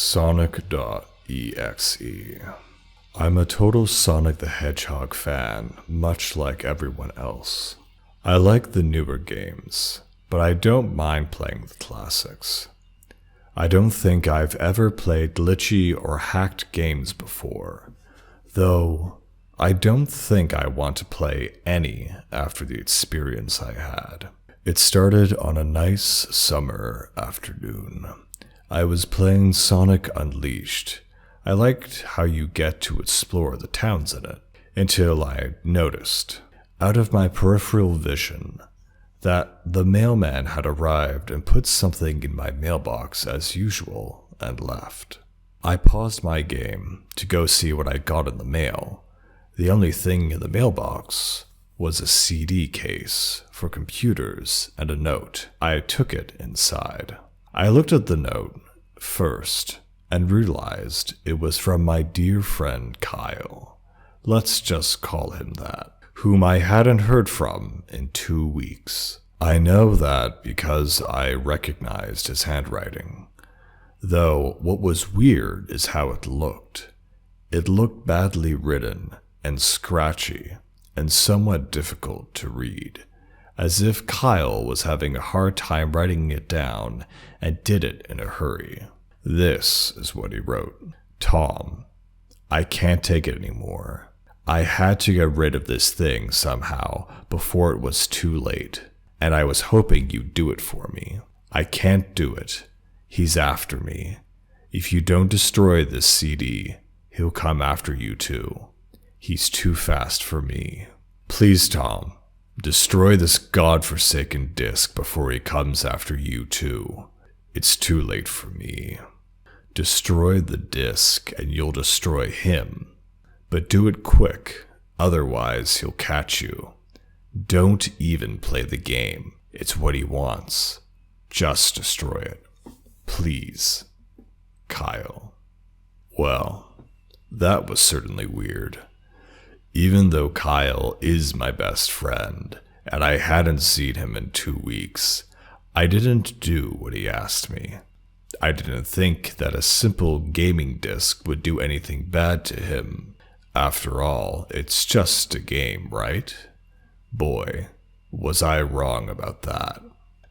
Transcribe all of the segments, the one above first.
Sonic.Exe. I'm a total Sonic the Hedgehog fan, much like everyone else. I like the newer games, but I don't mind playing the classics. I don't think I've ever played glitchy or hacked games before, though I don't think I want to play any after the experience I had. It started on a nice summer afternoon. I was playing Sonic Unleashed. I liked how you get to explore the towns in it, until I noticed, out of my peripheral vision, that the mailman had arrived and put something in my mailbox as usual and left. I paused my game to go see what I got in the mail. The only thing in the mailbox was a CD case for computers and a note. I took it inside. I looked at the note first and realized it was from my dear friend Kyle. Let's just call him that, whom I hadn't heard from in 2 weeks. I know that because I recognized his handwriting. Though what was weird is how it looked. It looked badly written and scratchy and somewhat difficult to read, as if Kyle was having a hard time writing it down and did it in a hurry. This is what he wrote. Tom, I can't take it anymore. I had to get rid of this thing somehow before it was too late, and I was hoping you'd do it for me. I can't do it. He's after me. If you don't destroy this CD, he'll come after you too. He's too fast for me. Please, Tom, destroy this godforsaken disc before he comes after you too. It's too late for me. Destroy the disc and you'll destroy him. But do it quick, otherwise he'll catch you. Don't even play the game. It's what he wants. Just destroy it. Please. Kyle. Well, that was certainly weird. Even though Kyle is my best friend, and I hadn't seen him in 2 weeks, I didn't do what he asked me. I didn't think that a simple gaming disc would do anything bad to him. After all, it's just a game, right? Boy, was I wrong about that.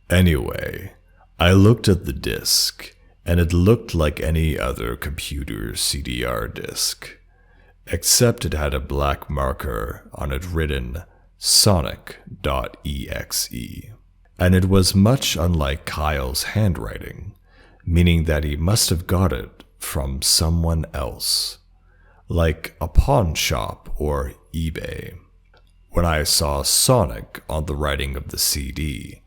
Anyway, I looked at the disc, and it looked like any other computer CDR disc, except it had a black marker on it written Sonic.Exe, and it was much unlike Kyle's handwriting, meaning that he must have got it from someone else, like a pawn shop or eBay. When I saw Sonic on the writing of the CD,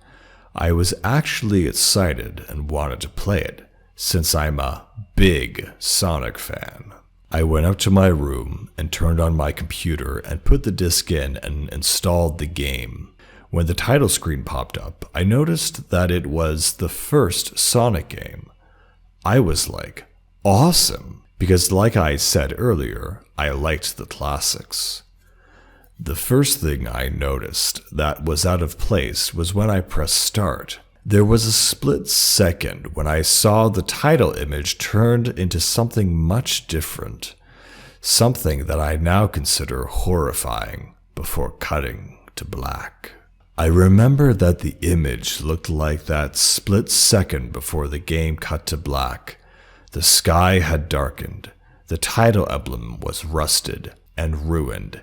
I was actually excited and wanted to play it, since I'm a big Sonic fan. I went up to my room and turned on my computer and put the disc in and installed the game. When the title screen popped up, I noticed that it was the first Sonic game. I was like, awesome, because like I said earlier, I liked the classics. The first thing I noticed that was out of place was when I pressed start. There was a split second when I saw the title image turned into something much different, something that I now consider horrifying, before cutting to black. I remember that the image looked like that split second before the game cut to black. The sky had darkened, the title emblem was rusted and ruined.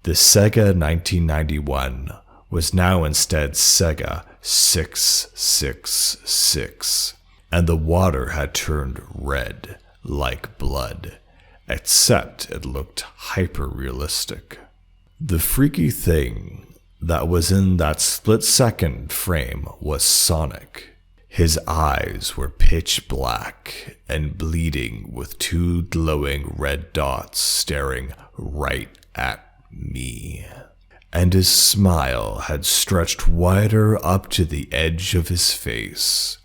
The Sega 1991 was now instead Sega 666, and the water had turned red like blood, except it looked hyper-realistic. The freaky thing that was in that split-second frame was Sonic. His eyes were pitch black and bleeding with 2 glowing red dots staring right at me. And his smile had stretched wider up to the edge of his face.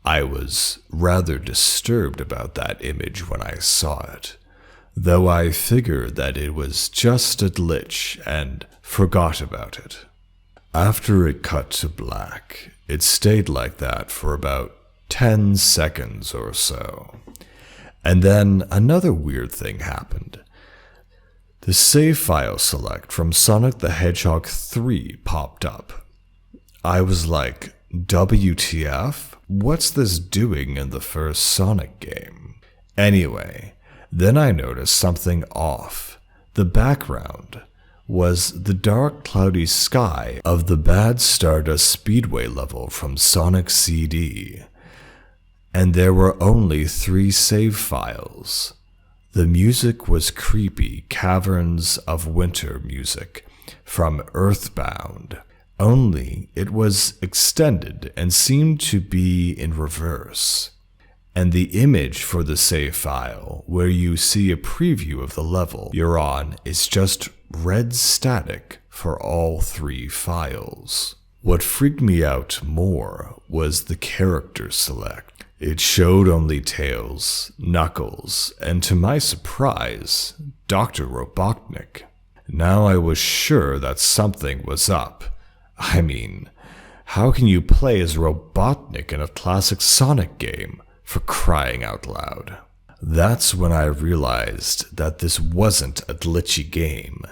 I was rather disturbed about that image when I saw it, though I figured that it was just a glitch and forgot about it. After it cut to black, it stayed like that for about 10 seconds or so, And then another weird thing happened. The save file select from Sonic the Hedgehog 3 popped up. I was like, WTF? What's this doing in the first Sonic game? Anyway, then I noticed something off. The background was the dark cloudy sky of the Bad Stardust Speedway level from Sonic CD. And there were only 3 save files. The music was creepy Caverns of Winter music from Earthbound, only it was extended and seemed to be in reverse. And the image for the save file, where you see a preview of the level you're on, is just red static for all 3 files. What freaked me out more was the character select. It showed only Tails, Knuckles, and to my surprise, Dr. Robotnik. Now I was sure that something was up. I mean, how can you play as Robotnik in a classic Sonic game, for crying out loud? That's when I realized that this wasn't a glitchy game.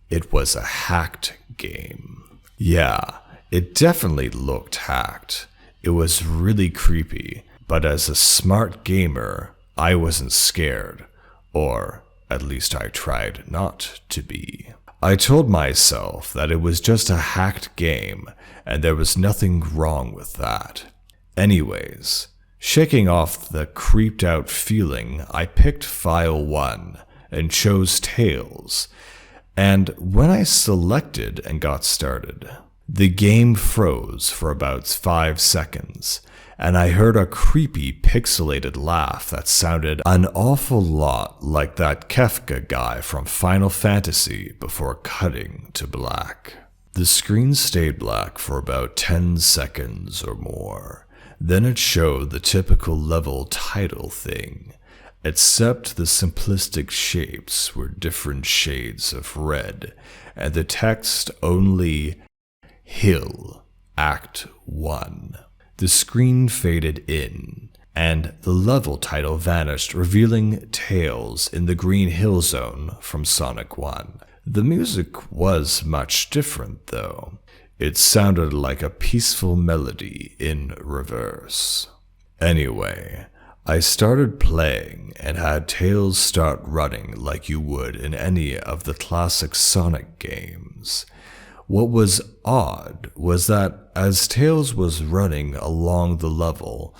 It was a hacked game. Yeah, it definitely looked hacked. It was really creepy. But as a smart gamer, I wasn't scared, or at least I tried not to be. I told myself that it was just a hacked game, and there was nothing wrong with that. Anyways, shaking off the creeped out feeling, I picked File 1 and chose Tails, and when I selected and got started, the game froze for about 5 seconds, and I heard a creepy pixelated laugh that sounded an awful lot like that Kefka guy from Final Fantasy before cutting to black. The screen stayed black for about 10 seconds or more. Then it showed the typical level title thing, except the simplistic shapes were different shades of red, and the text only Hill, Act 1. The screen faded in, and the level title vanished, revealing Tails in the Green Hill Zone from Sonic 1. The music was much different, though. It sounded like a peaceful melody in reverse. Anyway, I started playing and had Tails start running like you would in any of the classic Sonic games. What was odd was that as Tails was running along the level,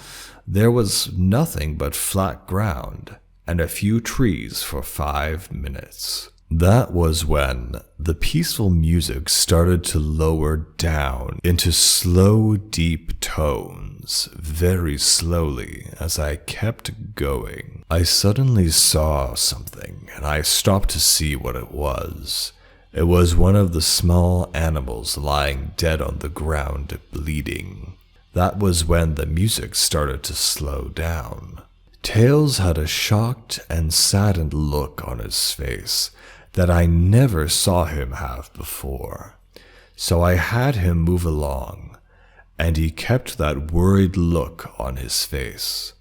there was nothing but flat ground and a few trees for 5 minutes. That was when the peaceful music started to lower down into slow, deep tones, very slowly as I kept going. I suddenly saw something, and I stopped to see what it was. It was one of the small animals lying dead on the ground, bleeding. That was when the music started to slow down. Tails had a shocked and saddened look on his face that I never saw him have before. So I had him move along, and he kept that worried look on his face.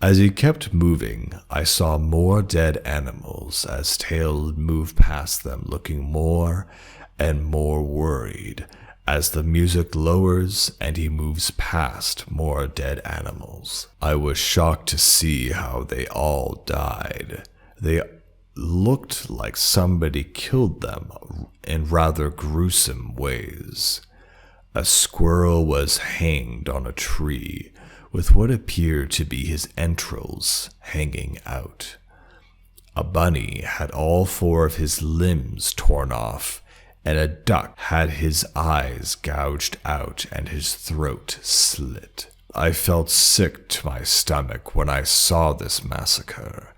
As he kept moving, I saw more dead animals as Tails moved past them, looking more and more worried as the music lowers and he moves past more dead animals. I was shocked to see how they all died. They looked like somebody killed them in rather gruesome ways. A squirrel was hanged on a tree, with what appeared to be his entrails hanging out. A bunny had all 4 of his limbs torn off, and a duck had his eyes gouged out and his throat slit. I felt sick to my stomach when I saw this massacre,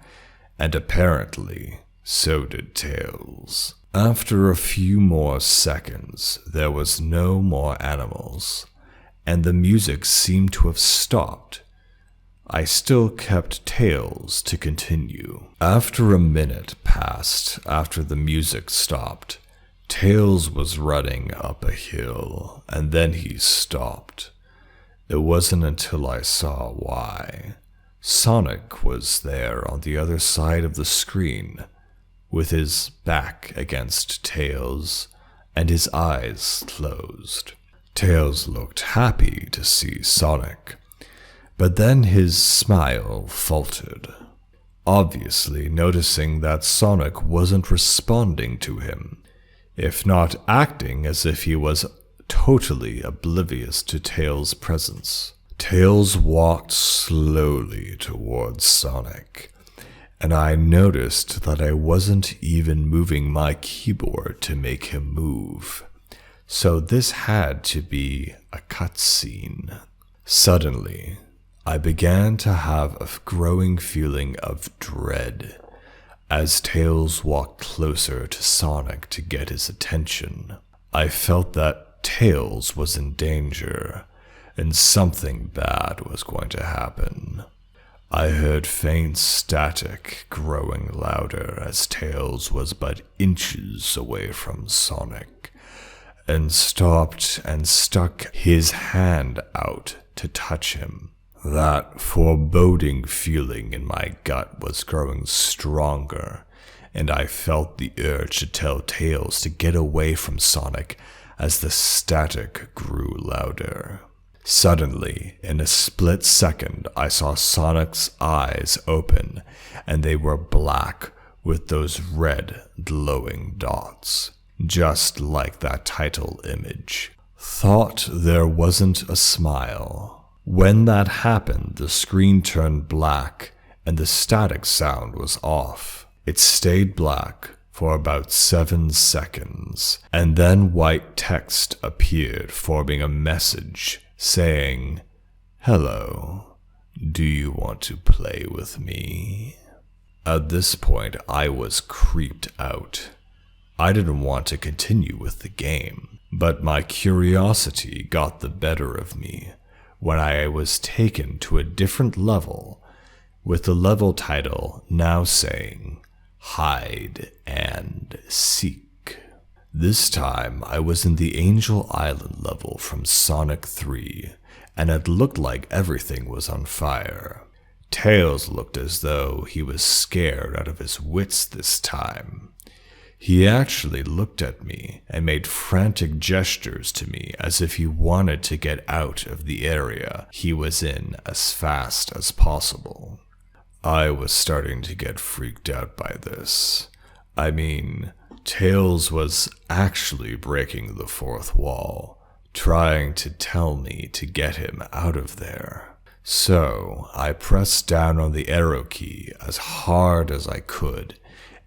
and apparently so did Tails. After a few more seconds, there was no more animals, and the music seemed to have stopped. I still kept Tails to continue. After a minute passed after the music stopped, Tails was running up a hill, and then he stopped. It wasn't until I saw why. Sonic was there on the other side of the screen, with his back against Tails and his eyes closed. Tails looked happy to see Sonic, but then his smile faltered, obviously noticing that Sonic wasn't responding to him, if not acting as if he was totally oblivious to Tails' presence. Tails walked slowly towards Sonic, and I noticed that I wasn't even moving my keyboard to make him move, so this had to be a cutscene. Suddenly, I began to have a growing feeling of dread as Tails walked closer to Sonic to get his attention. I felt that Tails was in danger, and something bad was going to happen. I heard faint static growing louder as Tails was but inches away from Sonic, and stopped and stuck his hand out to touch him. That foreboding feeling in my gut was growing stronger, and I felt the urge to tell Tails to get away from Sonic as the static grew louder. Suddenly, in a split second, I saw Sonic's eyes open, and they were black with those red glowing dots, just like that title image. Thought there wasn't a smile. When that happened, the screen turned black, and the static sound was off. It stayed black for about 7 seconds, and then white text appeared, forming a message saying, "Hello, do you want to play with me?" At this point, I was creeped out. I didn't want to continue with the game, but my curiosity got the better of me when I was taken to a different level, with the level title now saying, "Hide and Seek." This time, I was in the Angel Island level from Sonic 3, and it looked like everything was on fire. Tails looked as though he was scared out of his wits this time. He actually looked at me and made frantic gestures to me as if he wanted to get out of the area he was in as fast as possible. I was starting to get freaked out by this. I mean, Tails was actually breaking the fourth wall, trying to tell me to get him out of there. So I pressed down on the arrow key as hard as I could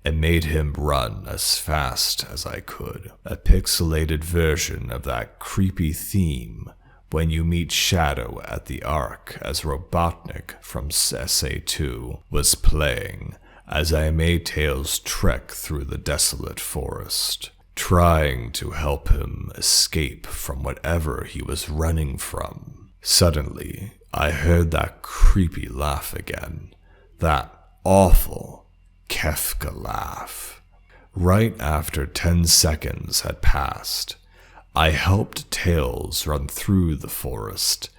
and made him run as fast as I could. A pixelated version of that creepy theme when you meet Shadow at the Ark as Robotnik from SA2 was playing as I made Tails trek through the desolate forest, trying to help him escape from whatever he was running from. Suddenly, I heard that creepy laugh again, that awful Kefka laugh. Right after 10 seconds had passed, I helped Tails run through the forest,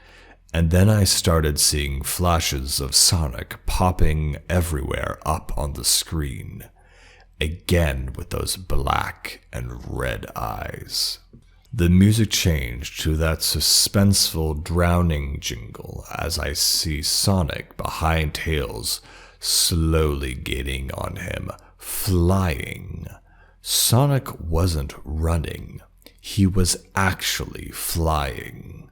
and then I started seeing flashes of Sonic popping everywhere up on the screen, again with those black and red eyes. The music changed to that suspenseful drowning jingle as I see Sonic behind Tails slowly gaining on him, flying. Sonic wasn't running, he was actually flying.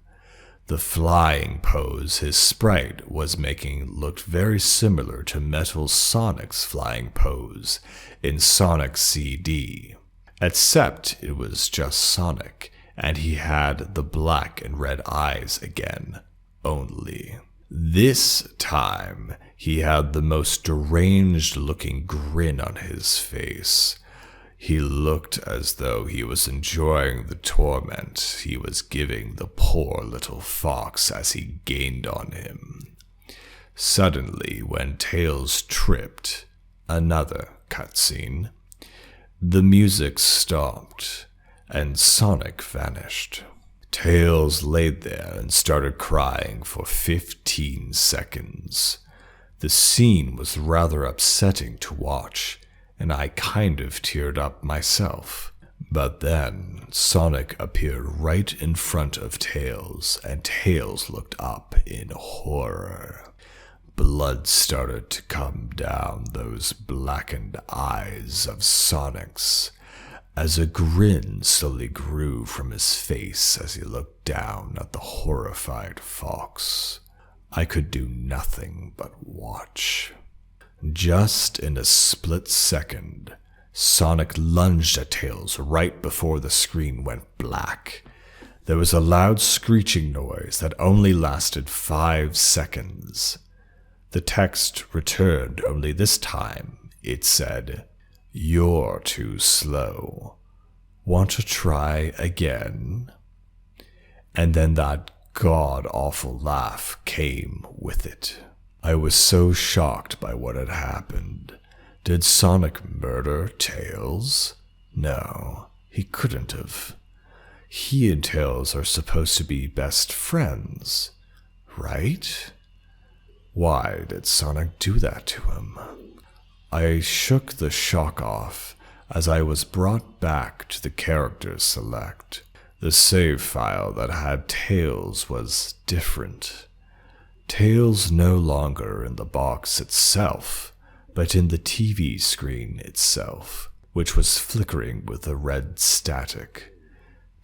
The flying pose his sprite was making looked very similar to Metal Sonic's flying pose in Sonic CD, except it was just Sonic, and he had the black and red eyes again, only. This time, he had the most deranged-looking grin on his face. He looked as though he was enjoying the torment he was giving the poor little fox as he gained on him. Suddenly, when Tails tripped, another cutscene, the music stopped, and Sonic vanished. Tails laid there and started crying for 15 seconds. The scene was rather upsetting to watch, and I kind of teared up myself. But then Sonic appeared right in front of Tails, and Tails looked up in horror. Blood started to come down those blackened eyes of Sonic's, as a grin slowly grew from his face as he looked down at the horrified fox. I could do nothing but watch. Just in a split second, Sonic lunged at Tails right before the screen went black. There was a loud screeching noise that only lasted 5 seconds. The text returned, only this time it said, "You're too slow. Want to try again?" And then that god-awful laugh came with it. I was so shocked by what had happened. Did Sonic murder Tails? No, he couldn't have. He and Tails are supposed to be best friends, right? Why did Sonic do that to him? I shook the shock off as I was brought back to the characters select. The save file that had Tails was different. Tails no longer in the box itself, but in the TV screen itself, which was flickering with a red static.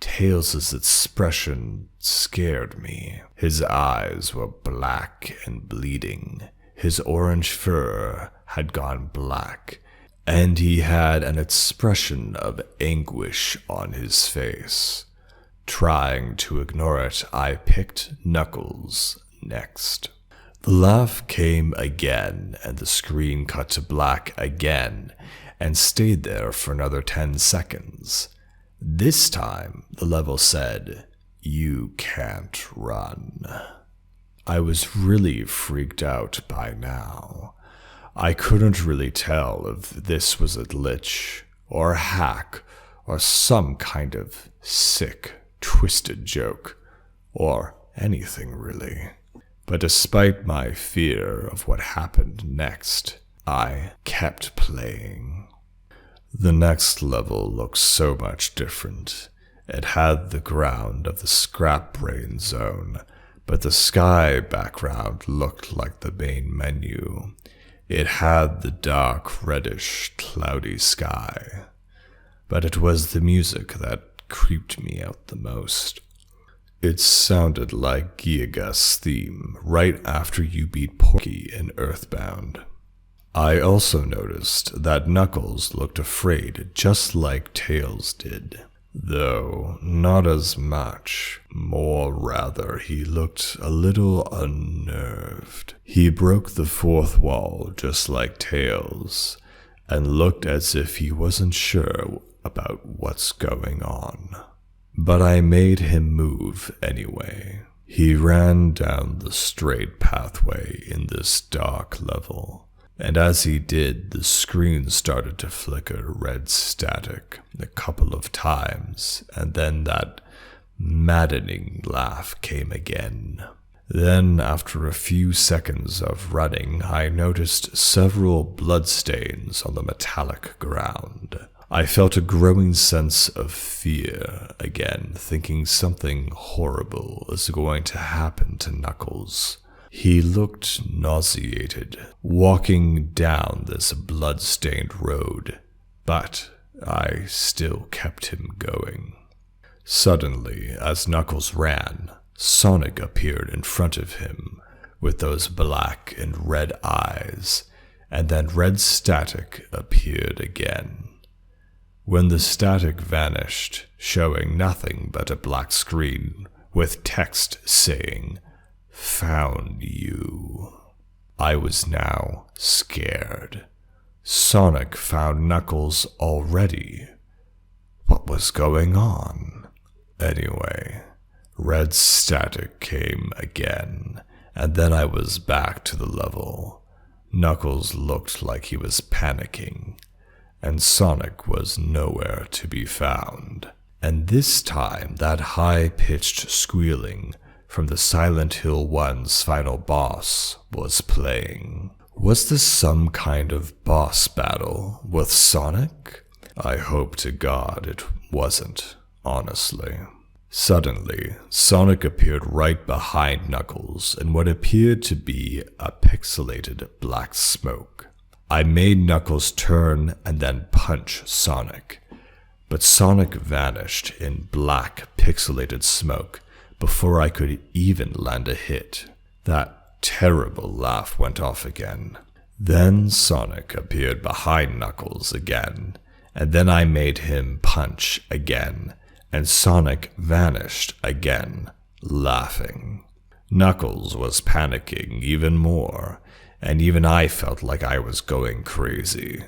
Tails' expression scared me. His eyes were black and bleeding. His orange fur had gone black, and he had an expression of anguish on his face. Trying to ignore it, I picked Knuckles next. The laugh came again, and the screen cut to black again, and stayed there for another 10 seconds. This time, the level said, "You can't run." I was really freaked out by now. I couldn't really tell if this was a glitch, or a hack, or some kind of sick, twisted joke, or anything really. But despite my fear of what happened next, I kept playing. The next level looked so much different. It had the ground of the Scrap Brain Zone, but the sky background looked like the main menu. It had the dark, reddish, cloudy sky. But it was the music that creeped me out the most. It sounded like Giaga's theme right after you beat Porky in Earthbound. I also noticed that Knuckles looked afraid just like Tails did, though not as much. More rather, he looked a little unnerved. He broke the fourth wall just like Tails, and looked as if he wasn't sure about what's going on. But I made him move anyway. He ran down the straight pathway in this dark level, and as he did, the screen started to flicker red static a couple of times, and then that maddening laugh came again. Then, after a few seconds of running, I noticed several bloodstains on the metallic ground. I felt a growing sense of fear again, thinking something horrible is going to happen to Knuckles. He looked nauseated, walking down this blood-stained road, but I still kept him going. Suddenly, as Knuckles ran, Sonic appeared in front of him with those black and red eyes, and then red static appeared again. When the static vanished, showing nothing but a black screen with text saying, "Found you," I was now scared. Sonic found Knuckles already. What was going on? Anyway, red static came again, and then I was back to the level. Knuckles looked like he was panicking, and Sonic was nowhere to be found. And this time, that high-pitched squealing from the Silent Hill 1's final boss was playing. Was this some kind of boss battle with Sonic? I hope to God it wasn't, honestly. Suddenly, Sonic appeared right behind Knuckles in what appeared to be a pixelated black smoke. I made Knuckles turn and then punch Sonic, but Sonic vanished in black pixelated smoke before I could even land a hit. That terrible laugh went off again. Then Sonic appeared behind Knuckles again, and then I made him punch again, and Sonic vanished again, laughing. Knuckles was panicking even more, and even I felt like I was going crazy.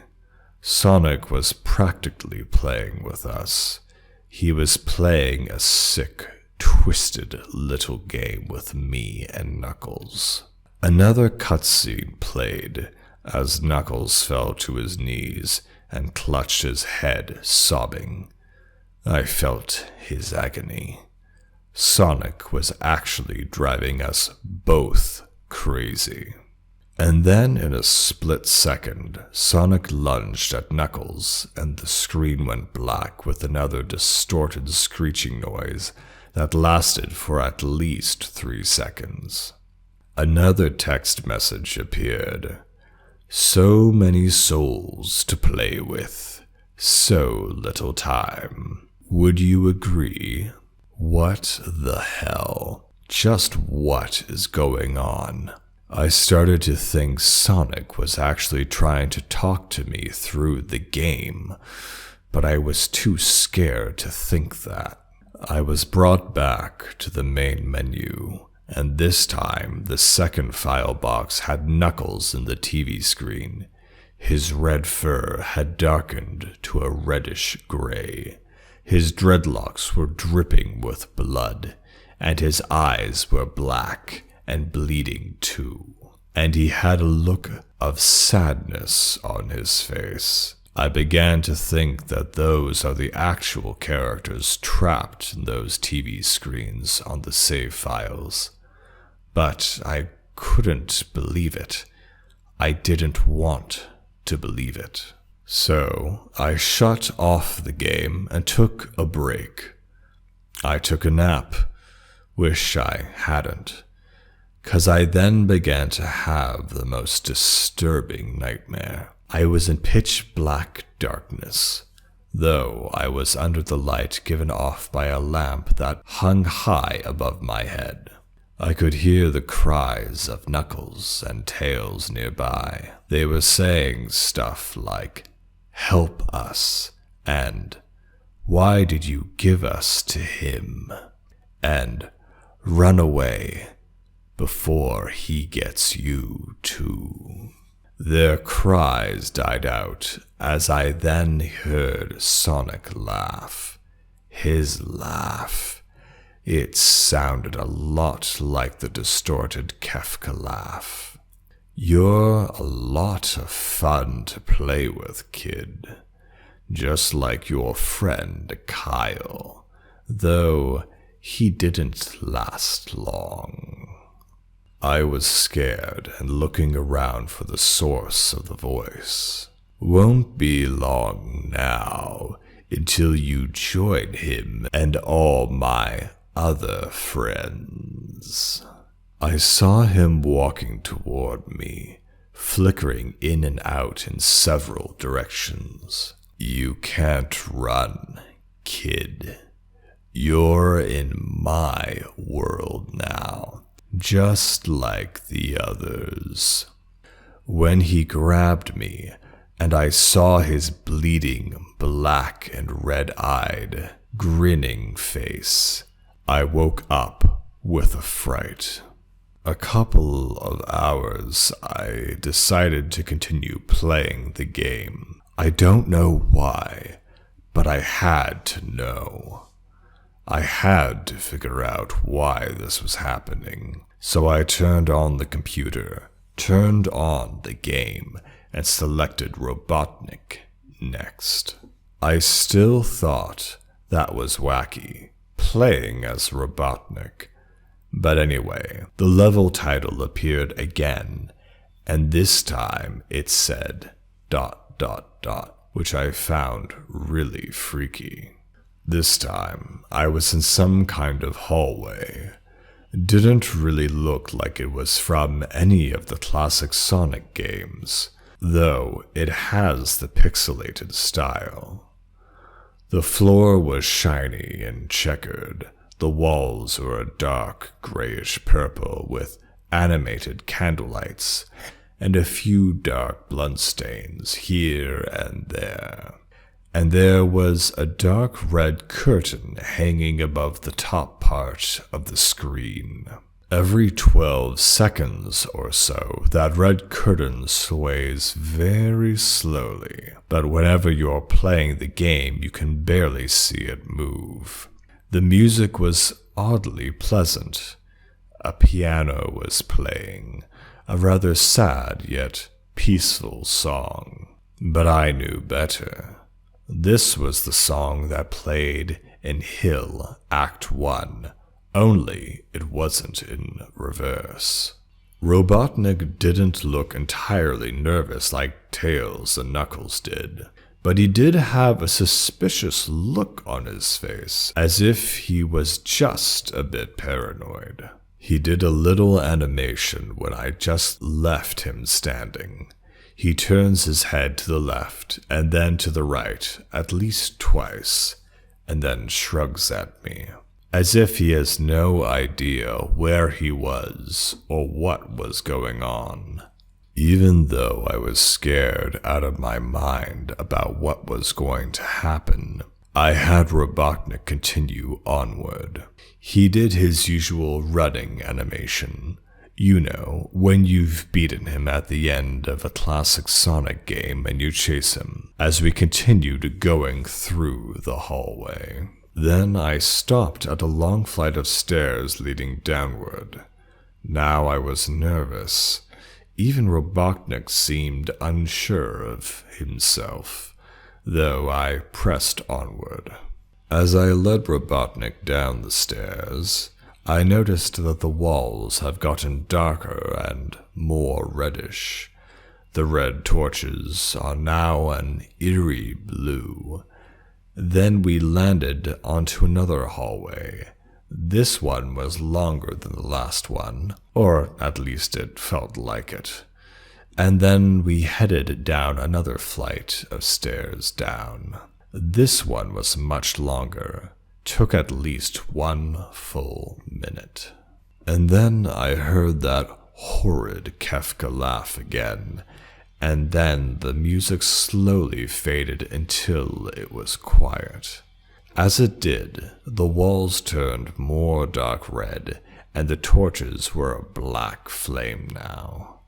Sonic was practically playing with us. He was playing a sick, twisted little game with me and Knuckles. Another cutscene played as Knuckles fell to his knees and clutched his head, sobbing. I felt his agony. Sonic was actually driving us both crazy. And then in a split second, Sonic lunged at Knuckles, and the screen went black with another distorted screeching noise that lasted for at least 3 seconds. Another text message appeared. So many souls to play with, so little time. Would you agree? What the hell? Just what is going on? I started to think Sonic was actually trying to talk to me through the game, but I was too scared to think that. I was brought back to the main menu, and this time the second file box had Knuckles in the TV screen. His red fur had darkened to a reddish gray. His dreadlocks were dripping with blood, and his eyes were black and bleeding too. And he had a look of sadness on his face. I began to think that those are the actual characters trapped in those TV screens on the save files. But I couldn't believe it. I didn't want to believe it. So I shut off the game and took a break. I took a nap. Wish I hadn't. 'Cause I then began to have the most disturbing nightmare. I was in pitch black darkness, though I was under the light given off by a lamp that hung high above my head. I could hear the cries of Knuckles and Tails nearby. They were saying stuff like, "Help us," and "Why did you give us to him?" and "Run away before he gets you too." Their cries died out as I then heard Sonic laugh. His laugh. It sounded a lot like the distorted Kefka laugh. "You're a lot of fun to play with, kid. Just like your friend Kyle, though he didn't last long." I was scared and looking around for the source of the voice. "Won't be long now until you join him and all my other friends." I saw him walking toward me, flickering in and out in several directions. "You can't run, kid. You're in my world now, just like the others." When he grabbed me, and I saw his bleeding, black and red-eyed, grinning face, I woke up with a fright. A couple of hours, I decided to continue playing the game. I don't know why, but I had to know. I had to figure out why this was happening. So I turned on the computer, turned on the game, and selected Robotnik next. I still thought that was wacky, playing as Robotnik. But anyway, the level title appeared again, And this time it said ... which I found really freaky. This time I was in some kind of hallway. Didn't really look like it was from any of the classic Sonic games, though it has the pixelated style. The floor was shiny and checkered. The walls were a dark grayish purple with animated candlelights and a few dark bloodstains here and there. And there was a dark red curtain hanging above the top part of the screen. Every 12 seconds or so, that red curtain sways very slowly, but whenever you're playing the game, you can barely see it move. The music was oddly pleasant. A piano was playing, a rather sad yet peaceful song. But I knew better. This was the song that played in Hill Act 1, only it wasn't in reverse. Robotnik didn't look entirely nervous like Tails and Knuckles did, but he did have a suspicious look on his face, as if he was just a bit paranoid. He did a little animation when I just left him standing. He turns his head to the left and then to the right at least twice, and then shrugs at me, as if he has no idea where he was or what was going on. Even though I was scared out of my mind about what was going to happen, I had Robotnik continue onward. He did his usual running animation. You know, when you've beaten him at the end of a classic Sonic game and you chase him, as we continued going through the hallway. Then I stopped at a long flight of stairs leading downward. Now I was nervous. Even Robotnik seemed unsure of himself, though I pressed onward. As I led Robotnik down the stairs, I noticed that the walls have gotten darker and more reddish. The red torches are now an eerie blue. Then we landed onto another hallway. This one was longer than the last one, or at least it felt like it. And then we headed down another flight of stairs down. This one was much longer. Took at least 1 full minute. And then I heard that horrid Kefka laugh again, and then the music slowly faded until it was quiet. As it did, the walls turned more dark red, and the torches were a black flame now.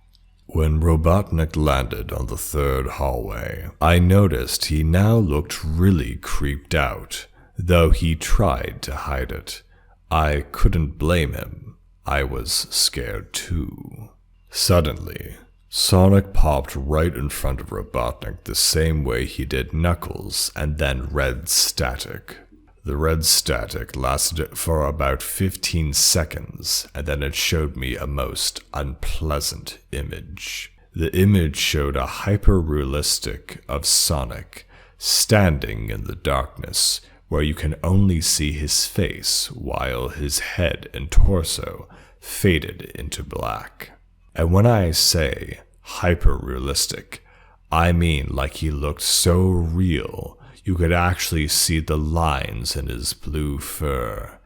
When Robotnik landed on the third hallway, I noticed he now looked really creeped out, though he tried to hide it. I couldn't blame him. I was scared too. Suddenly, Sonic popped right in front of Robotnik the same way he did Knuckles, and then red static. The red static lasted for about 15 seconds, and then it showed me a most unpleasant image. The image showed a hyper-realistic of Sonic standing in the darkness, where you can only see his face while his head and torso faded into black. And when I say hyper-realistic, I mean like he looked so real you could actually see the lines in his blue fur,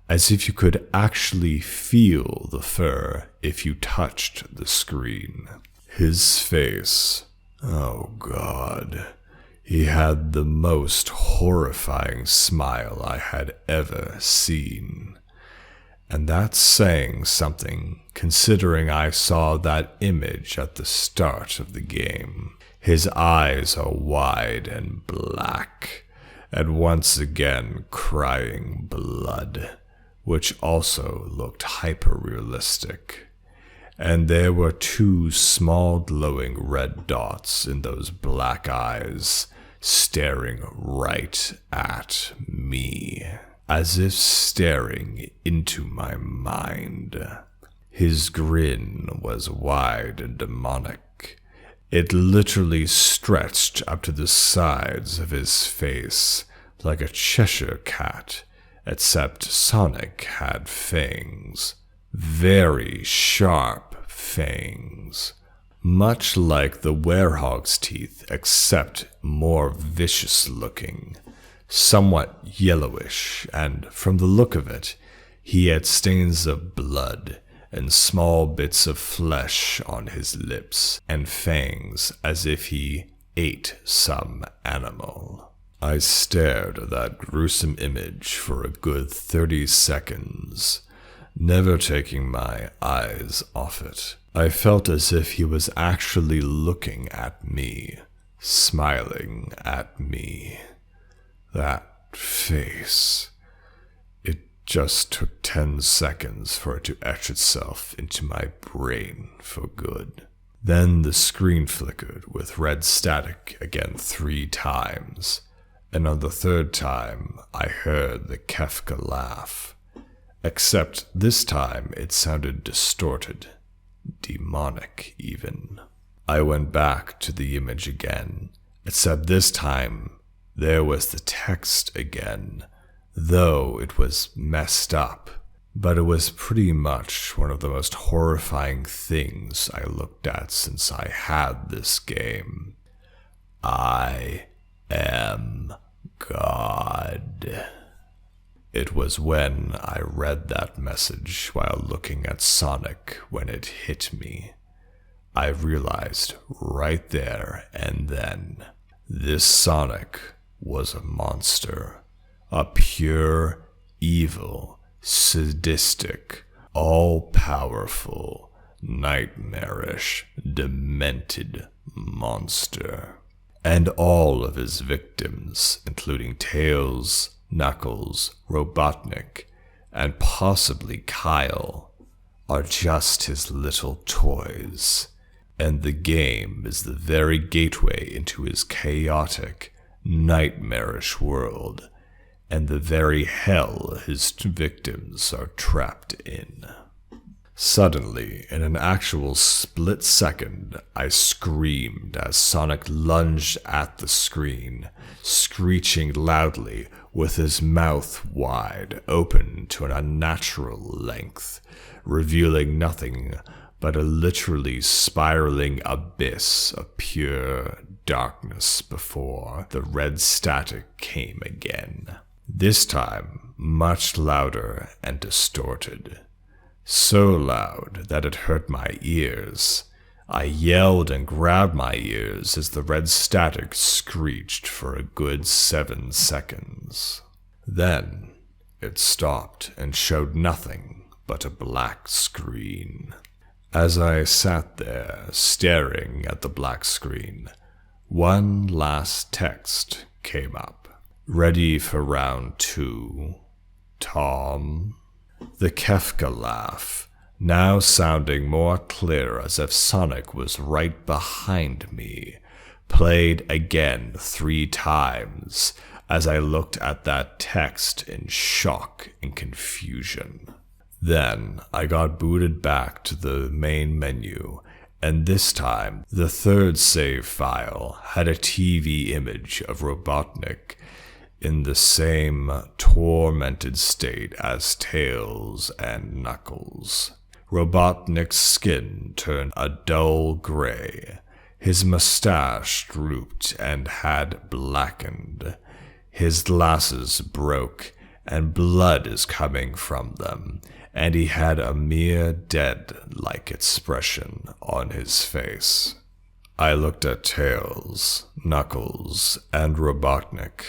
as if you could actually feel the fur if you touched the screen. His face, oh God. He had the most horrifying smile I had ever seen. And that's saying something, considering I saw that image at the start of the game. His eyes are wide and black, and once again crying blood, which also looked hyper-realistic. And there were 2 small glowing red dots in those black eyes, staring right at me, as if staring into my mind. His grin was wide and demonic. It literally stretched up to the sides of his face like a Cheshire cat, except Sonic had fangs. Very sharp fangs. Much like the werehog's teeth, except more vicious looking. Somewhat yellowish, and from the look of it, he had stains of blood and small bits of flesh on his lips, and fangs as if he ate some animal. I stared at that gruesome image for a good 30 seconds, never taking my eyes off it. I felt as if he was actually looking at me, smiling at me. That face. It just took 10 seconds for it to etch itself into my brain for good. Then the screen flickered with red static again 3 times, and on the 3rd time I heard the Kefka laugh. Except this time it sounded distorted, demonic even. I went back to the image again, except this time there was the text again, though it was messed up. But it was pretty much one of the most horrifying things I looked at since I had this game. I am God. It was when I read that message while looking at Sonic when it hit me. I realized right there and then, this Sonic was a monster. A pure, evil, sadistic, all-powerful, nightmarish, demented monster. And all of his victims, including Tails, Knuckles, Robotnik, and possibly Kyle, are just his little toys. And the game is the very gateway into his chaotic, nightmarish world, and the very hell his victims are trapped in. Suddenly, in an actual split second, I screamed as Sonic lunged at the screen, screeching loudly with his mouth wide open to an unnatural length, revealing nothing but a literally spiraling abyss of pure darkness before the red static came again. This time, much louder and distorted. So loud that it hurt my ears. I yelled and grabbed my ears as the red static screeched for a good 7 seconds. Then, it stopped and showed nothing but a black screen. As I sat there, staring at the black screen, one last text came up. Ready for round 2, Tom? The Kefka laugh, now sounding more clear as if Sonic was right behind me, played again 3 times as I looked at that text in shock and confusion. Then I got booted back to the main menu, and this time the 3rd save file had a TV image of Robotnik in the same tormented state as Tails and Knuckles. Robotnik's skin turned a dull gray, his mustache drooped and had blackened, his glasses broke, and blood is coming from them, and he had a mere dead-like expression on his face. I looked at Tails, Knuckles, and Robotnik,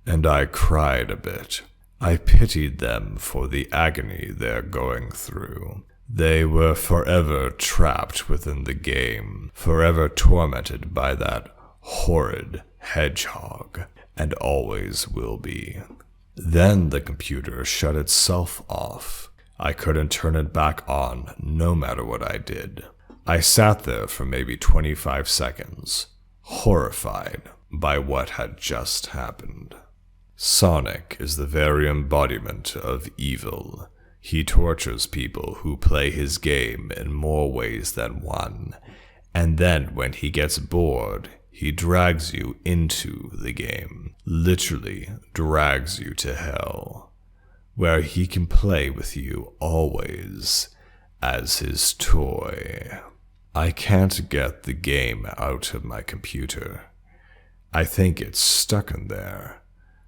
and I cried a bit. I pitied them for the agony they're going through. They were forever trapped within the game, forever tormented by that horrid hedgehog, and always will be. Then the computer shut itself off. I couldn't turn it back on, no matter what I did. I sat there for maybe 25 seconds, horrified by what had just happened. Sonic is the very embodiment of evil. He tortures people who play his game in more ways than one, and then when he gets bored, he drags you into the game, literally drags you to hell, where he can play with you always as his toy. I can't get the game out of my computer. I think it's stuck in there,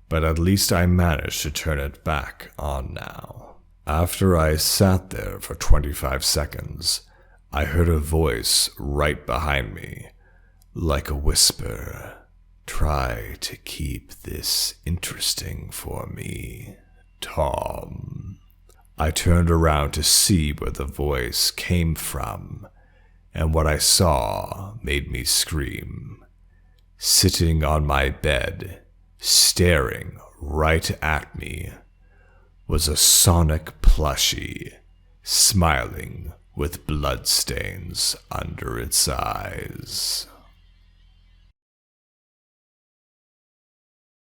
but at least I managed to turn it back on now. After I sat there for 25 seconds, I heard a voice right behind me, like a whisper. Try to keep this interesting for me, Tom. I turned around to see where the voice came from, and what I saw made me scream. Sitting on my bed, staring right at me, was a Sonic plushie, smiling with bloodstains under its eyes.